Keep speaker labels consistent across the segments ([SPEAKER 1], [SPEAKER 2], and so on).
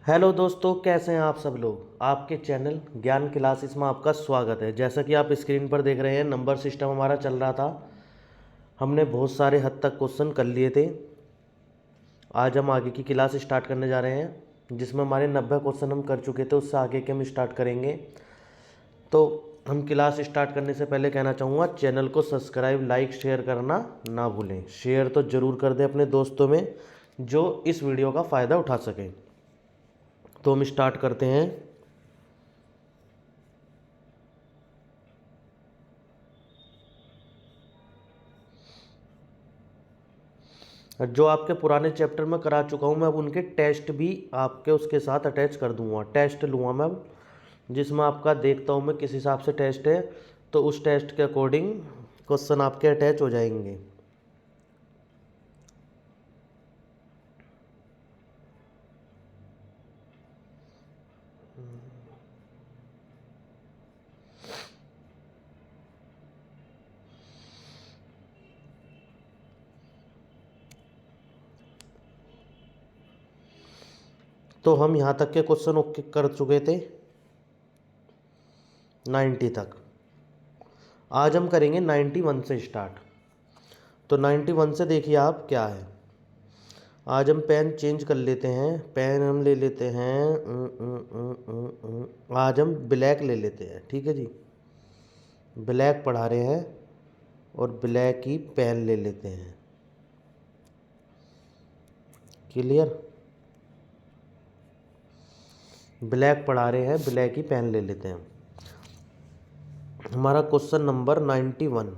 [SPEAKER 1] Hello दोस्तों, कैसे हैं आप सब लोग। आपके चैनल ज्ञान क्लासेस में आपका स्वागत है। जैसा कि आप स्क्रीन पर देख रहे हैं, नंबर सिस्टम हमारा चल रहा था। हमने बहुत सारे हद तक क्वेश्चन कर लिए थे। आज हम आगे की क्लास स्टार्ट करने जा रहे हैं, जिसमें हमारे 90 क्वेश्चन हम कर चुके थे। उससे आगे के हम स्टार्ट करेंगे। तो हम क्लास स्टार्ट करने से पहले कहना चाहूँगा, चैनल को सब्सक्राइब, लाइक, शेयर करना ना भूलें। शेयर तो ज़रूर कर दें अपने दोस्तों में जो इस वीडियो का फ़ायदा उठा सकें। तो हम स्टार्ट करते हैं। जो आपके पुराने चैप्टर में करा चुका हूँ मैं, अब उनके टेस्ट भी आपके उसके साथ अटैच कर दूंगा। टेस्ट लूँगा मैं अब, जिसमें आपका देखता हूँ मैं किस हिसाब से टेस्ट है, तो उस टेस्ट के अकॉर्डिंग क्वेश्चन आपके अटैच हो जाएंगे। तो हम यहाँ तक के क्वेश्चन ओके कर चुके थे, 90 तक। आज हम करेंगे 91 से स्टार्ट। तो 91 से देखिए आप क्या है। आज हम पेन चेंज कर लेते हैं। पेन हम ले लेते हैं, आज हम ब्लैक ले लेते हैं। ठीक है जी, ब्लैक पढ़ा रहे हैं और ब्लैक ही पेन ले लेते हैं। क्लियर। ब्लैक पढ़ा रहे हैं, ब्लैक ही पेन ले लेते हैं। हमारा क्वेश्चन नंबर 91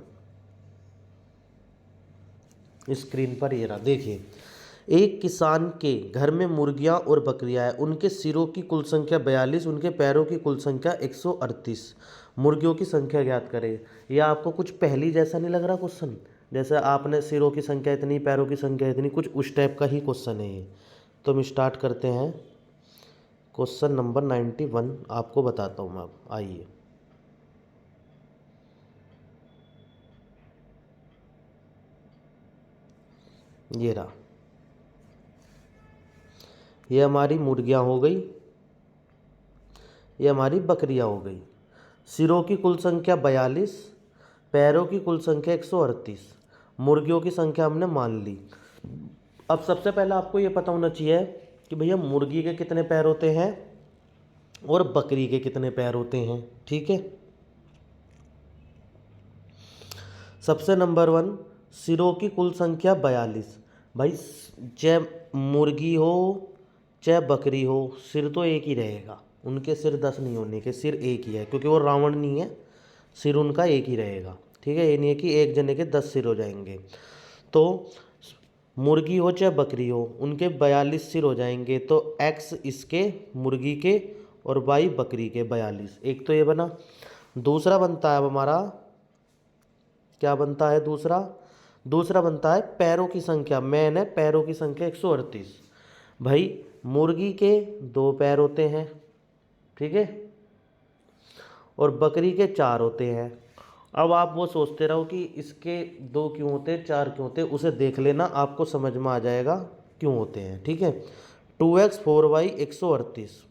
[SPEAKER 1] स्क्रीन पर ये रहा। देखिए, एक किसान के घर में मुर्गियां और बकरियां हैं। उनके सिरों की कुल संख्या 42, उनके पैरों की कुल संख्या 138। मुर्गियों की संख्या ज्ञात करें। यह आपको कुछ पहली जैसा नहीं लग रहा क्वेश्चन? जैसे आपने सिरों की संख्या इतनी, पैरों की संख्या इतनी, कुछ उस टाइप का ही क्वेश्चन है ये। तो हम स्टार्ट करते हैं। क्वेश्चन नंबर 91 आपको बताता हूँ मैं अब। आइए, ये रहा। ये हमारी मुर्गियाँ हो गई, ये हमारी बकरियाँ हो गई। सिरों की कुल संख्या 42, पैरों की कुल संख्या 138, मुर्गियों की संख्या हमने मान ली। अब सबसे पहले आपको ये पता होना चाहिए कि भैया मुर्गी के कितने पैर होते हैं और बकरी के कितने पैर होते हैं। ठीक है। सबसे नंबर 1, सिरों की कुल संख्या 42। भाई, चाहे मुर्गी हो चाहे बकरी हो, सिर तो एक ही रहेगा। उनके सिर 10 नहीं होने के, सिर एक ही है, क्योंकि वो रावण नहीं है। सिर उनका एक ही रहेगा। ठीक है, ये नहीं है कि एक जने के 10 सिर हो जाएंगे। तो मुर्गी हो चाहे बकरी हो, उनके 42 सिर हो जाएंगे। तो एक्स इसके मुर्गी के और वाई बकरी के 42। एक तो ये बना। दूसरा बनता है अब हमारा, क्या बनता है दूसरा? दूसरा बनता है पैरों की संख्या। मैन है, पैरों की संख्या 138। भाई, मुर्गी के 2 पैर होते हैं, ठीक है, और बकरी के 4 होते हैं। अब आप वो सोचते रहो कि इसके 2 क्यों होते हैं, 4 क्यों होते हैं, उसे देख लेना, आपको समझ में आ जाएगा क्यों होते हैं। ठीक है। 2x 4y 138।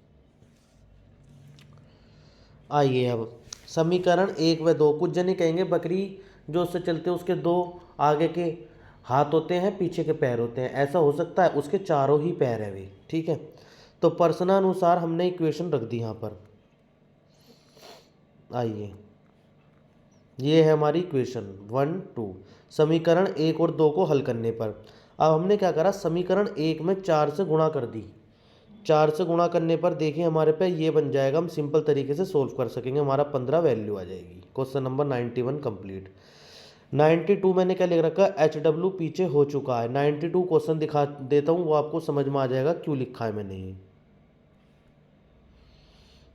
[SPEAKER 1] आइए अब समीकरण 1 व 2। कुछ जने कहेंगे बकरी जो उससे चलते हैं उसके 2 आगे के हाथ होते हैं, पीछे के पैर होते हैं। ऐसा हो सकता है, उसके चारों ही पैर है वे। ठीक है। तो प्रश्नानुसार हमने इक्वेशन रख दी यहाँ पर। आइए, ये है हमारी इक्वेशन 1 2। समीकरण 1 और 2 को हल करने पर अब हमने क्या करा, समीकरण 1 में 4 से गुणा कर दी। 4 से गुणा करने पर देखिए हमारे पे ये बन जाएगा, हम सिंपल तरीके से सोल्व कर सकेंगे। हमारा 15 वैल्यू आ जाएगी। Question number 91 complete. 92 मैंने क्या लिख रखा है, HW पीछे हो चुका है। 92 क्वेश्चन दिखा देता हूँ, वो आपको समझ में आ जाएगा क्यों लिखा है मैंने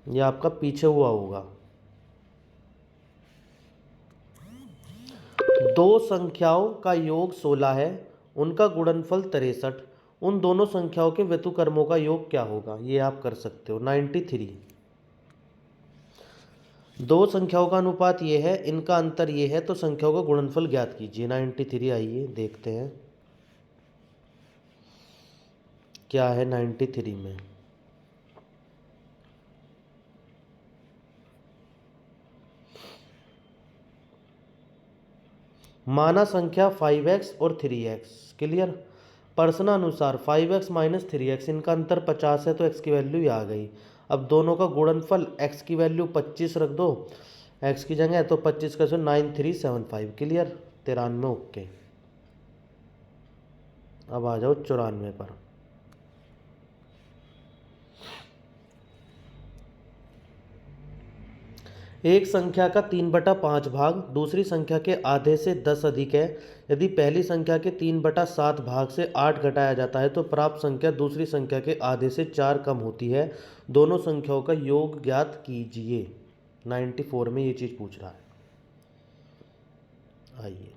[SPEAKER 1] ये आपका पीछे हुआ होगा। दो संख्याओं का योग 16 है, उनका गुणनफल 63। उन दोनों संख्याओं के व्यतुकर्मों का योग क्या होगा? ये आप कर सकते हो। 93, दो संख्याओं का अनुपात ये है, इनका अंतर ये है, तो संख्याओं का गुणनफल ज्ञात कीजिए। 93, आइए देखते हैं क्या है 93 में। माना संख्या 5x और 3x, clear. प्रश्नानुसार 5x minus 3x, इनका अंतर 50 है तो x की वैल्यू ही आ गई। अब दोनों का गुणनफल x की वैल्यू 25 रख दो x की जगह, तो 25 का 9375, क्लियर। 93 ओके। अब आ जाओ 94 पर। एक संख्या का 3/5 भाग दूसरी संख्या के आधे से 10 अधिक है। यदि पहली संख्या के 3/7 भाग से 8 घटाया जाता है तो प्राप्त संख्या दूसरी संख्या के आधे से 4 कम होती है। दोनों संख्याओं का योग ज्ञात कीजिए। 94 में ये चीज़ पूछ रहा है। आइए,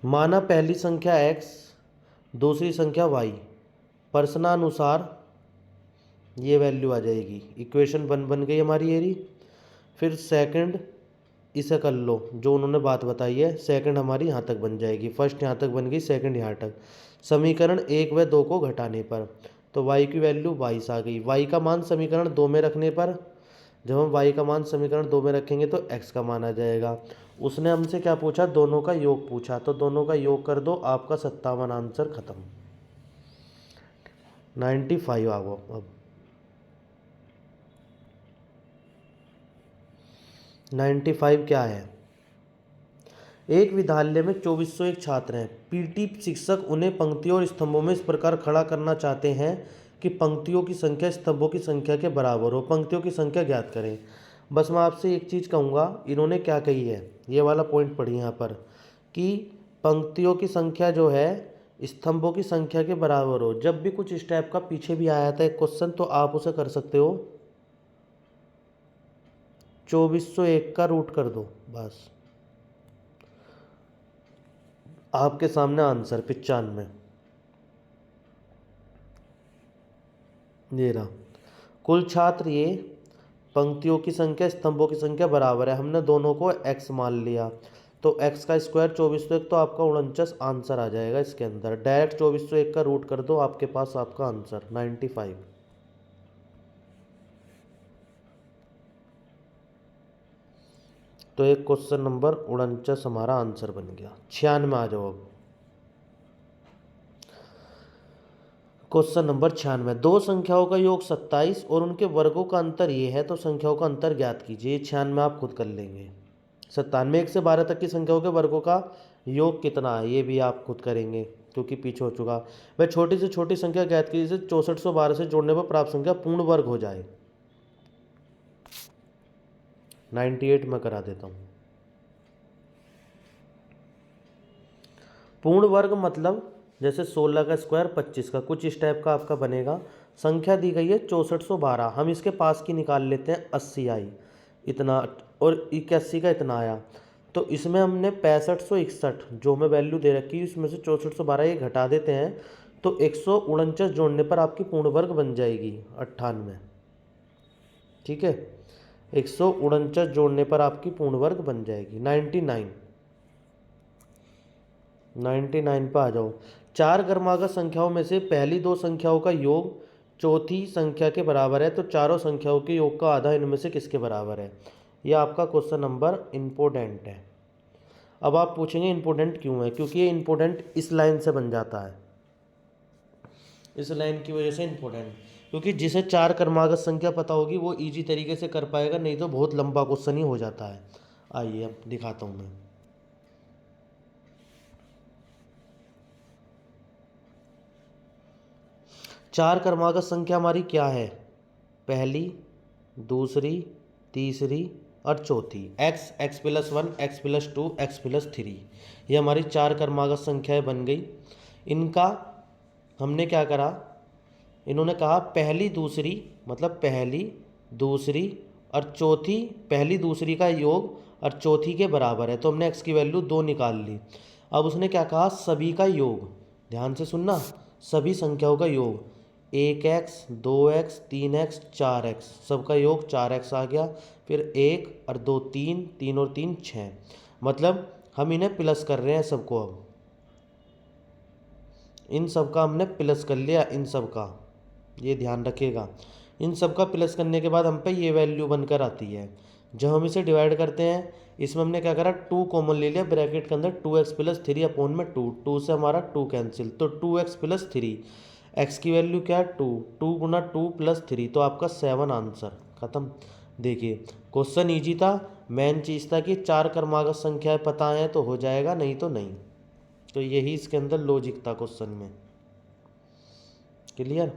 [SPEAKER 1] माना पहली संख्या x, दूसरी संख्या y। प्रश्नानुसार ये वैल्यू आ जाएगी। इक्वेशन बन गई हमारी ये रही। फिर सेकंड इसे कर लो, जो उन्होंने बात बताई है। सेकंड हमारी यहाँ तक बन जाएगी, फर्स्ट यहाँ तक बन गई, सेकंड यहाँ तक। समीकरण 1 व 2 को घटाने पर तो y की वैल्यू 22 आ गई। y का मान समीकरण 2 में रखने पर, जब हम y का मान समीकरण 2 में रखेंगे तो x का मान आ जाएगा। उसने हमसे क्या पूछा? दोनों का योग पूछा, तो दोनों का योग कर दो, आपका 57 आंसर खत्म। 95 आ गो। अब 95 क्या है? एक विद्यालय में 2401 छात्र हैं। पीटी शिक्षक उन्हें पंक्तियों और स्तंभों में इस प्रकार खड़ा करना चाहते हैं कि पंक्तियों की संख्या स्तंभों की संख्या के बराबर हो। पंक्तियों की संख्या ज्ञात करें। बस मैं आपसे एक चीज़ कहूँगा, इन्होंने क्या कही है, ये वाला पॉइंट पढ़िए यहाँ पर, कि पंक्तियों की संख्या जो है स्तंभों की संख्या के बराबर हो। जब भी कुछ इस टाइप का पीछे भी आया था एक क्वेश्चन, तो आप उसे कर सकते हो 2401 का रूट कर दो, बस आपके सामने आंसर 95। ये रहा। कुल छात्र ये, पंक्तियों की संख्या स्तंभों की संख्या बराबर है, हमने दोनों को x मान लिया, तो x का स्क्वायर 2401, तो आपका 49 आंसर आ जाएगा इसके अंदर। डायरेक्ट 2401 का रूट कर दो, आपके पास आपका आंसर 95। तो एक क्वेश्चन नंबर 49 हमारा आंसर बन गया। 96 में आ जाओ। अब क्वेश्चन नंबर 96, दो संख्याओं का योग 27 और उनके वर्गों का अंतर ये है, तो संख्याओं का अंतर ज्ञात कीजिए। 96 आप खुद कर लेंगे। 97, 1 से 12 तक की संख्याओं के वर्गों का योग कितना है, ये भी आप खुद करेंगे क्योंकि पीछे हो चुका। वह छोटी से छोटी संख्या ज्ञात कीजिए, 6412 से जोड़ने पर प्राप्त संख्या पूर्ण वर्ग हो जाए। 98 में करा देता हूँ। पूर्ण वर्ग मतलब जैसे 16 का स्क्वायर 25 का, कुछ इस टाइप का आपका बनेगा। संख्या दी गई है 6412, हम इसके पास की निकाल लेते हैं। 80 आई इतना, और 81 का इतना आया, तो इसमें हमने 6561 जो हमें वैल्यू दे रखी है, इसमें से 6412 ये घटा देते हैं, तो 149 जोड़ने पर आपकी पूर्ण वर्ग बन जाएगी 98। ठीक है, 149 जोड़ने पर आपकी पूर्ण वर्ग बन जाएगी 99। 99 पर आ जाओ। चार क्रमागत संख्याओं में से पहली दो संख्याओं का योग चौथी संख्या के बराबर है, तो चारों संख्याओं के योग का आधा इनमें से किसके बराबर है? यह आपका क्वेश्चन नंबर इम्पोर्टेंट है। अब आप पूछेंगे इम्पोर्टेंट क्यों है? क्योंकि ये इम्पोर्टेंट इस लाइन से बन जाता है, इस लाइन की वजह से इम्पोर्टेंट, क्योंकि जिसे चार क्रमागत संख्या पता होगी वो इजी तरीके से कर पाएगा, नहीं तो बहुत लंबा क्वेश्चन ही हो जाता है। आइए अब दिखाता हूँ मैं। चार क्रमागत संख्या हमारी क्या है? पहली, दूसरी, तीसरी और चौथी। x, x+1, x+2, x+3, ये हमारी चार क्रमागत संख्याएं बन गई। इनका हमने क्या करा, इन्होंने कहा पहली दूसरी, मतलब पहली दूसरी और चौथी, पहली दूसरी का योग और चौथी के बराबर है, तो हमने x की वैल्यू 2 निकाल ली। अब उसने क्या कहा, सभी का योग, ध्यान से सुनना, सभी संख्याओं का योग 1x, 2x, 3x, 4x, सबका योग 4x आ गया। फिर 1 और 2 3, 3 और 3 6, मतलब हम इन्हें प्लस कर रहे हैं सबको। अब इन सब का हमने प्लस कर लिया, इन सब का, ये ध्यान रखिएगा। इन सब का प्लस करने के बाद हम पे ये वैल्यू बनकर आती है। जब हम इसे डिवाइड करते हैं, इसमें हमने क्या करा, 2 कॉमन ले लिया, ब्रैकेट के अंदर 2x प्लस 3 अपॉन में 2, 2 से हमारा 2 कैंसिल, तो 2x प्लस 3, x की वैल्यू क्या है 2, 2 गुना 2 प्लस 3, तो आपका 7 आंसर खत्म। देखिए क्वेश्चन ईजी था, मेन चीज़ था कि 4 क्रमागत संख्याएं पता है तो हो जाएगा, नहीं तो नहीं। तो यही इसके अंदर लॉजिक था क्वेश्चन में। क्लियर?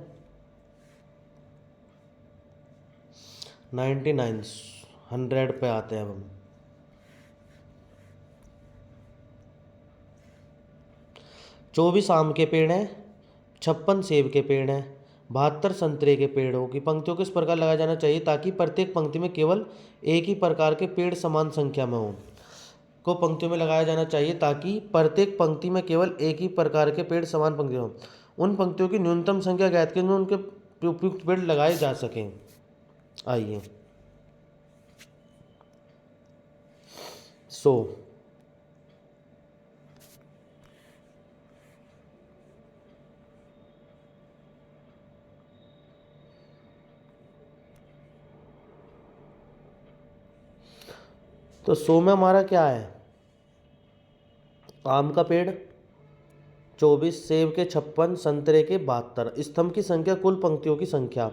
[SPEAKER 1] 99 100 पे आते हैं अब हम। 24 आम के पेड़ हैं, 56 सेब के पेड़ हैं, 72 संतरे के पेड़ों की पंक्तियों को इस प्रकार लगाया जाना चाहिए ताकि प्रत्येक पंक्ति में केवल एक ही प्रकार के पेड़ समान संख्या में हों। को पंक्तियों में लगाया जाना चाहिए ताकि प्रत्येक पंक्ति में केवल एक ही प्रकार के पेड़ समान पंक्ति हों। उन पंक्तियों की न्यूनतम संख्या ज्ञात करें उनके उपयुक्त पेड़ लगाए जा सकें। आइए 100, तो 100 में हमारा क्या है, आम का पेड़ 24, सेब के 56, संतरे के 72, स्तंभ की संख्या कुल पंक्तियों की संख्या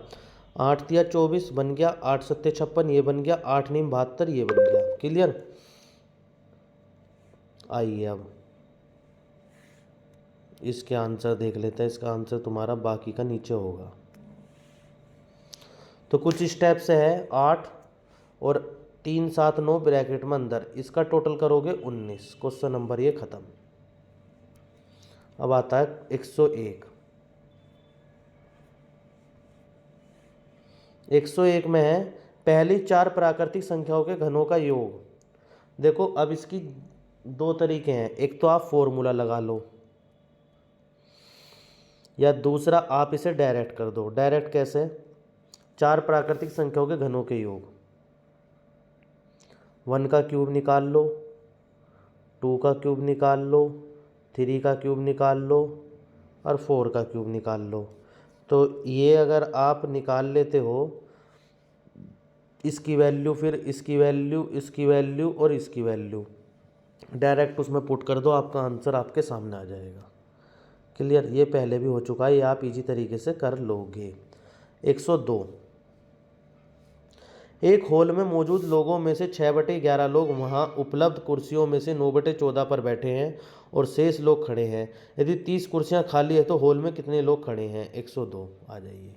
[SPEAKER 1] 8 तिया 24 बन गया, 8 सत्ते 56 ये बन गया, 8 नीम 72 ये बन गया। क्लियर? आइए अब इसके आंसर देख लेते हैं। इसका आंसर तुम्हारा बाकी का नीचे होगा। तो कुछ स्टेप से है 8 और 3 7 9 ब्रैकेट में अंदर, इसका टोटल करोगे 19। क्वेश्चन नंबर ये खत्म। अब आता है 101। 101 में है पहली 4 प्राकृतिक संख्याओं के घनों का योग। देखो अब इसकी 2 तरीके हैं, एक तो आप फॉर्मूला लगा लो या दूसरा आप इसे डायरेक्ट कर दो। डायरेक्ट कैसे? 4 प्राकृतिक संख्याओं के घनों के योग, 1 का क्यूब निकाल लो, 2 का क्यूब निकाल लो, 3 का क्यूब निकाल लो और 4 का क्यूब निकाल लो। तो ये अगर आप निकाल लेते हो, इसकी वैल्यू, फिर इसकी वैल्यू, इसकी वैल्यू और इसकी वैल्यू डायरेक्ट उसमें पुट कर दो, आपका आंसर आपके सामने आ जाएगा। क्लियर? ये पहले भी हो चुका है, ये आप इजी तरीके से कर लोगे। 102, एक हॉल में मौजूद लोगों में से 6/11 लोग वहां उपलब्ध कुर्सियों में से 9/14 पर बैठे हैं और शेष लोग खड़े हैं। यदि 30 कुर्सियां खाली है तो हॉल में कितने लोग खड़े हैं? 102। आ जाइए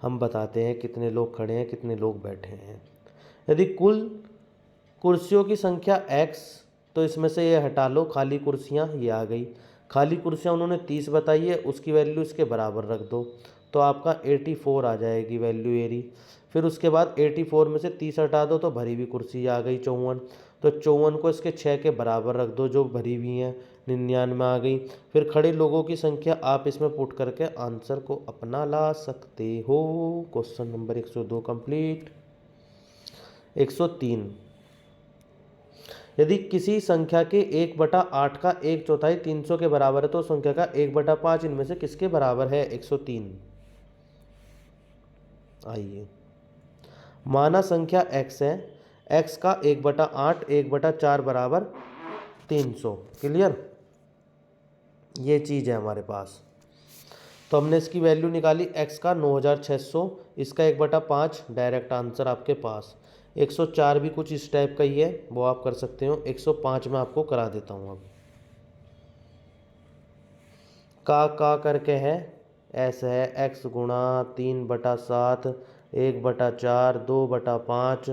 [SPEAKER 1] हम बताते हैं कितने लोग खड़े हैं, कितने लोग बैठे हैं। यदि कुल कुर्सियों की संख्या x, तो इसमें से ये हटा लो, खाली कुर्सियां ये आ गई। खाली कुर्सियां उन्होंने 30 बताई है, उसकी वैल्यू इसके बराबर रख दो, तो आपका 84 आ जाएगी वैल्यू एरी। फिर उसके बाद 84 में से 30 हटा दो तो भरी हुई कुर्सी आ गई 54, तो 54 को इसके 6 के बराबर रख दो जो भरी हुई हैं, 99 आ गई। फिर खड़े लोगों की संख्या आप इसमें पुट करके आंसर को अपना ला सकते हो। Question number 102 complete. 103, यदि किसी संख्या के 1/8 का 1/4 300 के बराबर है तो संख्या का 1/5 इनमें से किसके बराबर है? 103। आइए माना संख्या x है, x का 1/8 1/4 बराबर 300। क्लियर? ये चीज़ है हमारे पास। तो हमने इसकी वैल्यू निकाली, x का 9600, इसका 1/5, डायरेक्ट आंसर आपके पास। 104 भी कुछ इस टाइप का ही है, वो आप कर सकते हो। 105 में आपको करा देता हूँ। अब का करके है, ऐसा है x गुणा 3/7 1/4 2/5,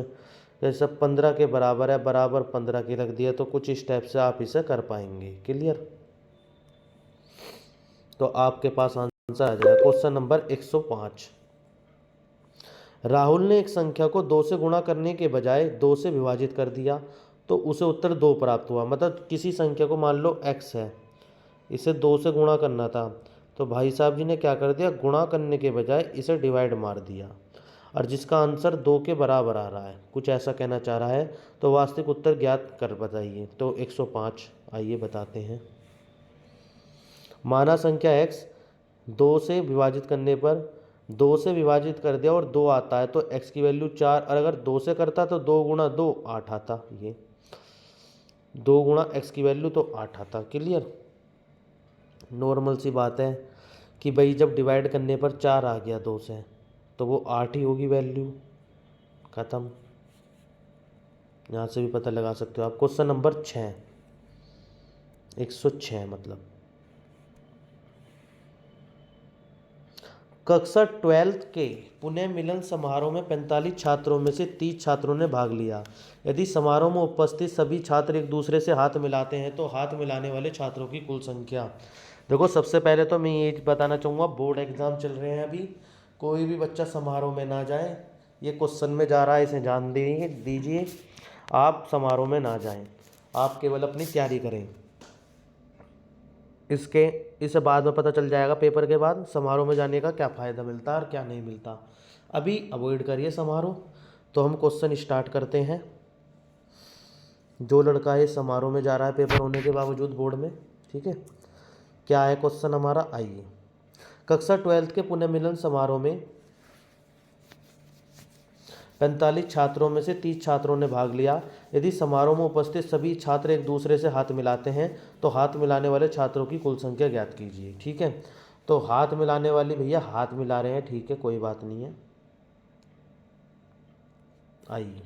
[SPEAKER 1] ये सब 15 के बराबर है, बराबर 15 की रख दिया, तो कुछ इस टाइप से आप इसे कर पाएंगे। क्लियर? तो आपके पास आंसर आ जाएगा। क्वेश्चन नंबर 105, राहुल ने एक संख्या को 2 से गुणा करने के बजाय 2 से विभाजित कर दिया तो उसे उत्तर 2 प्राप्त हुआ। मतलब किसी संख्या को मान लो x है, इसे 2 से गुणा करना था, तो भाई साहब जी ने क्या कर दिया, गुणा करने के बजाय इसे डिवाइड मार दिया। और जिसका आंसर 2 के बराबर आ रहा है, कुछ ऐसा कहना चाह रहा है। तो वास्तविक उत्तर ज्ञात कर बताइए। तो 105 आइए बताते हैं। माना संख्या x 2 से विभाजित करने पर 2 से विभाजित कर दिया और 2 आता है, तो x की वैल्यू 4, और अगर 2 से करता तो 2 गुणा 2 8 आता। ये 2 गुणा x की वैल्यू तो 8 आता। क्लियर, नॉर्मल सी बात है कि भाई जब डिवाइड करने पर 4 आ गया 2 से, तो वो 8 ही होगी वैल्यू। ख़त्म। यहाँ से भी पता लगा सकते हो आप। क्वेश्चन नंबर 6, 106 मतलब। कक्षा 12th के पुनः मिलन समारोह में 45 छात्रों में से 30 छात्रों ने भाग लिया। यदि समारोह में उपस्थित सभी छात्र एक दूसरे से हाथ मिलाते हैं तो हाथ मिलाने वाले छात्रों की कुल संख्या। देखो, सबसे पहले तो मैं ये बताना चाहूँगा, बोर्ड एग्ज़ाम चल रहे हैं अभी, कोई भी बच्चा समारोह में ना जाए। ये क्वेश्चन में जा रहा है, इसे ध्यान दीजिए। आप समारोह में ना जाएं, आप केवल अपनी तैयारी करें। इसे बाद में पता चल जाएगा पेपर के बाद समारोह में जाने का क्या फ़ायदा मिलता है और क्या नहीं मिलता। अभी अवॉइड करिए समारोह। तो हम क्वेश्चन स्टार्ट करते हैं। जो लड़का ये समारोह में जा रहा है पेपर होने के बावजूद बोर्ड में, ठीक है, क्या है क्वेश्चन हमारा, आइए। कक्षा 12th के पुनर्मिलन समारोह में 45 छात्रों में से 30 छात्रों ने भाग लिया। यदि समारोह में उपस्थित सभी छात्र एक दूसरे से हाथ मिलाते हैं तो हाथ मिलाने वाले छात्रों की कुल संख्या ज्ञात कीजिए। ठीक है, तो हाथ मिलाने वाली भैया हाथ मिला रहे हैं, ठीक है, कोई बात नहीं है। आइए,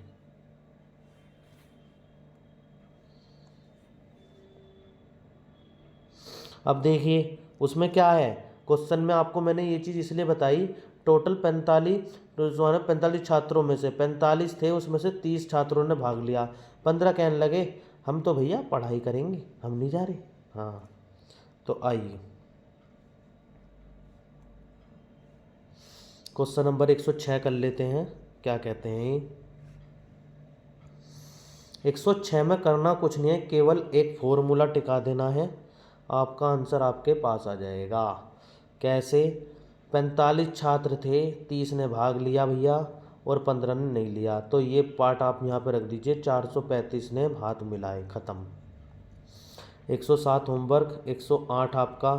[SPEAKER 1] अब देखिए उसमें क्या है। क्वेश्चन में आपको मैंने ये चीज़ इसलिए बताई, टोटल 45 छात्रों में से 45 थे, उसमें से 30 छात्रों ने भाग लिया। 15 कहने लगे हम तो भैया पढ़ाई करेंगे, हम नहीं जा रहे। हाँ, तो आइए क्वेश्चन नंबर 106 कर लेते हैं। क्या कहते हैं, 106 में करना कुछ नहीं है, केवल एक फॉर्मूला टिका देना है, आपका आंसर आपके पास आ जाएगा। कैसे, 45 छात्र थे, 30 ने भाग लिया भैया और 15 ने नहीं लिया, तो ये पार्ट आप यहाँ पे रख दीजिए। 435 ने हाथ मिलाए, ख़त्म। 107 होमवर्क, 108 आपका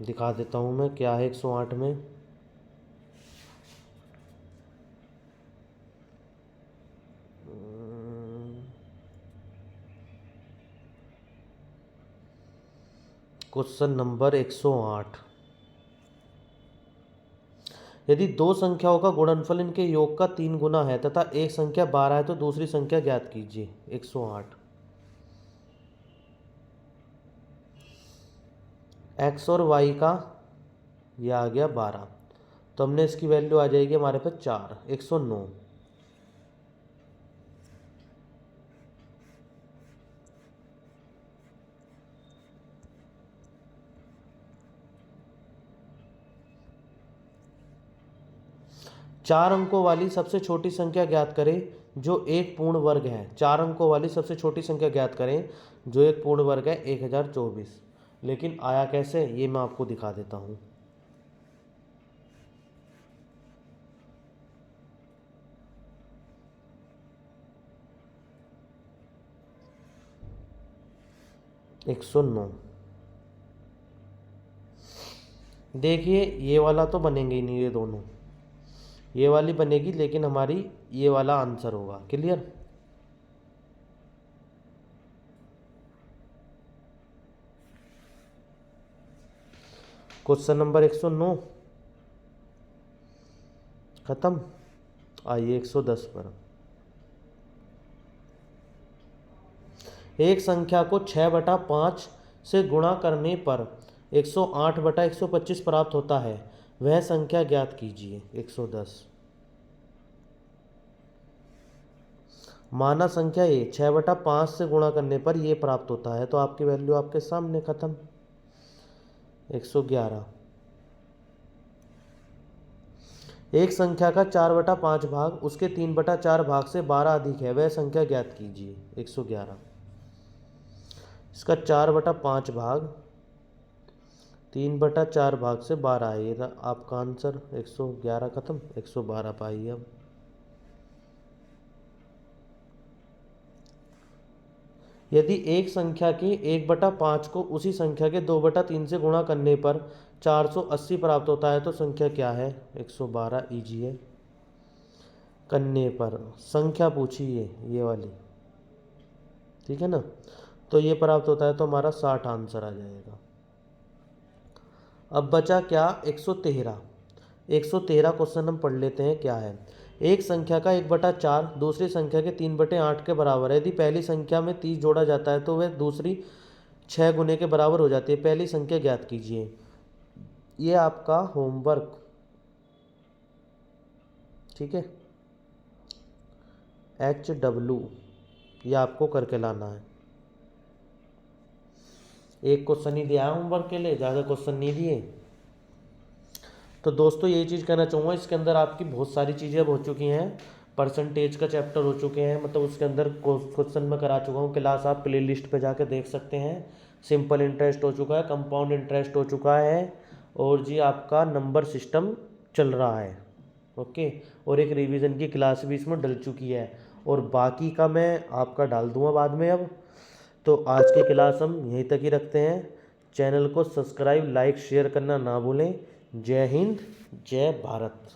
[SPEAKER 1] दिखा देता हूँ मैं क्या है 108 में। क्वेश्चन नंबर 108, यदि दो संख्याओं का गुणनफल इनके योग का 3 गुना है तथा एक संख्या 12 है तो दूसरी संख्या ज्ञात कीजिए। 108, x और y का ये आ गया 12, तो हमने इसकी वैल्यू आ जाएगी हमारे पास 4, 109। चार अंकों वाली सबसे छोटी संख्या ज्ञात करें जो एक पूर्ण वर्ग है। 4 अंकों वाली सबसे छोटी संख्या ज्ञात करें जो एक पूर्ण वर्ग है, 1024। लेकिन आया कैसे, ये मैं आपको दिखा देता हूँ। एक 109, देखिए ये वाला तो बनेंगे ही नहीं, ये दोनों, ये वाली बनेगी लेकिन हमारी ये वाला आंसर होगा। क्लियर, क्वेश्चन नंबर 109 खत्म। आइए 110 पर। एक संख्या को 6/5 से गुणा करने पर 108/125 प्राप्त होता है, वह संख्या ज्ञात कीजिए। 110, माना संख्या ये 6/5 से गुणा करने पर ये प्राप्त होता है, तो आपकी वैल्यू आपके सामने, खत्म। 111, एक संख्या का 4/5 भाग उसके 3/4 भाग से 12 अधिक है, वह संख्या ज्ञात कीजिए। 111, इसका 4/5 भाग 3/4 भाग से 12 है, ये रहा आपका आंसर। 111 खत्म, 112 पाइए अब। यदि एक संख्या की 1/5 को उसी संख्या के 2/3 से गुणा करने पर 480 प्राप्त होता है तो संख्या क्या है? 112 इजी है। करने पर संख्या पूछी ये वाली, ठीक है ना, तो ये प्राप्त होता है तो हमारा 60 आंसर आ जाएगा। अब बचा क्या? 113। 113 क्वेश्चन हम पढ़ लेते हैं क्या है। एक संख्या का 1/4 दूसरी संख्या के 3/8 के बराबर है। यदि पहली संख्या में 30 जोड़ा जाता है तो वह दूसरी 6 गुने के बराबर हो जाती है। पहली संख्या ज्ञात कीजिए। ये आपका होमवर्क, ठीक है, HW, ये आपको करके लाना है। एक क्वेश्चन ही दिया है होमवर्क के लिए, ज़्यादा क्वेश्चन नहीं दिए। तो दोस्तों यही चीज़ कहना चाहूँगा, इसके अंदर आपकी बहुत सारी चीज़ें अब हो चुकी हैं। परसेंटेज का चैप्टर हो चुके हैं, मतलब उसके अंदर क्वेश्चन मैं करा चुका हूँ। क्लास आप प्ले लिस्ट पर जाके देख सकते हैं। सिंपल इंटरेस्ट हो चुका है, कंपाउंड इंटरेस्ट हो चुका है, और जी आपका नंबर सिस्टम चल रहा है। ओके, और एक रिवीजन की क्लास भी इसमें डल चुकी है, और बाकी का मैं आपका डाल दूंगा बाद में। अब तो आज की क्लास हम यहीं तक ही रखते हैं। चैनल को सब्सक्राइब, लाइक, शेयर करना ना भूलें। जय हिंद, जय भारत।